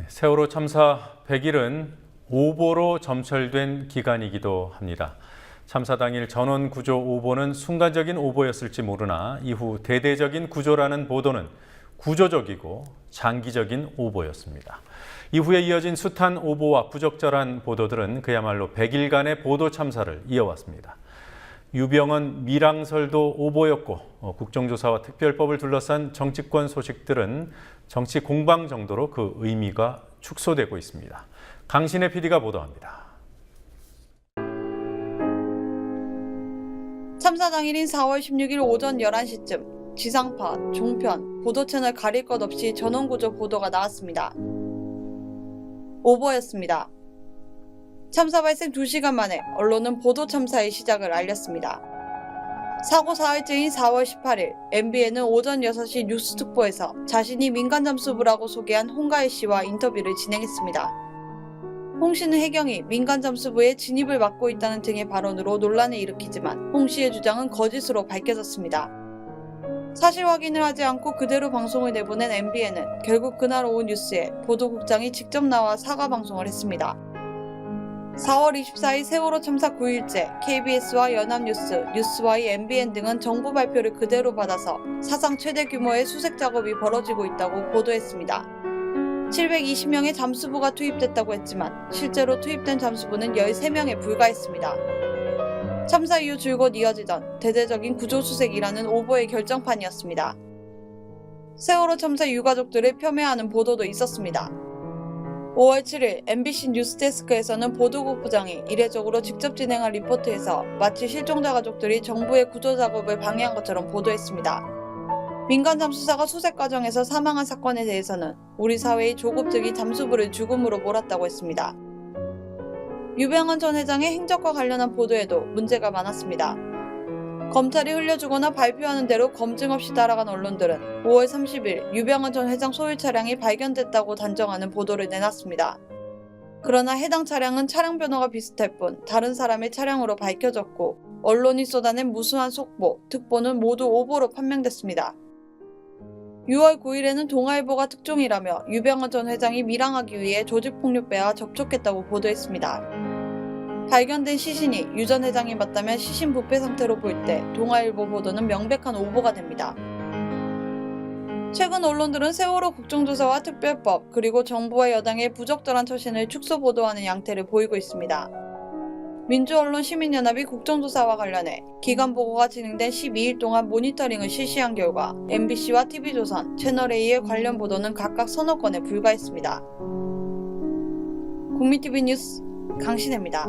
세월호 참사 100일은 오보로 점철된 기간이기도 합니다. 참사 당일 전원 구조 오보는 순간적인 오보였을지 모르나 이후 대대적인 구조라는 보도는 구조적이고 장기적인 오보였습니다. 이후에 이어진 숱한 오보와 부적절한 보도들은 그야말로 100일간의 보도 참사를 이어왔습니다. 유병언 밀항설도 오보였고 국정조사와 특별법을 둘러싼 정치권 소식들은 정치 공방 정도로 그 의미가 축소되고 있습니다. 강신혜 PD가 보도합니다. 참사 당일인 4월 16일 오전 11시쯤 지상파, 종편, 보도채널 가릴 것 없이 전원구조 보도가 나왔습니다. 오보였습니다. 참사 발생 2시간 만에 언론은 보도 참사의 시작을 알렸습니다. 사고 사흘째인 4월 18일 MBN은 오전 6시 뉴스특보에서 자신이 민간잠수부라고 소개한 홍가혜 씨와 인터뷰를 진행했습니다. 홍 씨는 해경이 민간잠수부에 진입을 막고 있다는 등의 발언으로 논란을 일으키지만 홍 씨의 주장은 거짓으로 밝혀졌습니다. 사실 확인을 하지 않고 그대로 방송을 내보낸 MBN은 결국 그날 오후 뉴스에 보도국장이 직접 나와 사과 방송을 했습니다. 4월 24일 세월호 참사 9일째 KBS와 연합뉴스, 뉴스와이, MBN 등은 정부 발표를 그대로 받아서 사상 최대 규모의 수색 작업이 벌어지고 있다고 보도했습니다. 720명의 잠수부가 투입됐다고 했지만 실제로 투입된 잠수부는 13명에 불과했습니다. 참사 이후 줄곧 이어지던 대대적인 구조수색이라는 오보의 결정판이었습니다. 세월호 참사 유가족들을 폄훼하는 보도도 있었습니다. 5월 7일 MBC 뉴스데스크에서는 보도국 부장이 이례적으로 직접 진행한 리포트에서 마치 실종자 가족들이 정부의 구조작업을 방해한 것처럼 보도했습니다. 민간 잠수사가 수색 과정에서 사망한 사건에 대해서는 우리 사회의 조급증이 잠수부를 죽음으로 몰았다고 했습니다. 유병언 전 회장의 행적과 관련한 보도에도 문제가 많았습니다. 검찰이 흘려주거나 발표하는 대로 검증 없이 따라간 언론들은 5월 30일 유병언 전 회장 소유 차량이 발견됐다고 단정하는 보도를 내놨습니다. 그러나 해당 차량은 차량 번호가 비슷할 뿐 다른 사람의 차량으로 밝혀졌고 언론이 쏟아낸 무수한 속보, 특보는 모두 오보로 판명됐습니다. 6월 9일에는 동아일보가 특종이라며 유병언 전 회장이 밀항하기 위해 조직폭력배와 접촉했다고 보도했습니다. 발견된 시신이 유 전 회장이 맞다면 시신 부패 상태로 볼 때 동아일보 보도는 명백한 오보가 됩니다. 최근 언론들은 세월호 국정조사와 특별법 그리고 정부와 여당의 부적절한 처신을 축소 보도하는 양태를 보이고 있습니다. 민주언론 시민연합이 국정조사와 관련해 기간보고가 진행된 12일 동안 모니터링을 실시한 결과 MBC와 TV조선, 채널A의 관련 보도는 각각 서너 건에 불과했습니다. 국민TV 뉴스 강신혜입니다.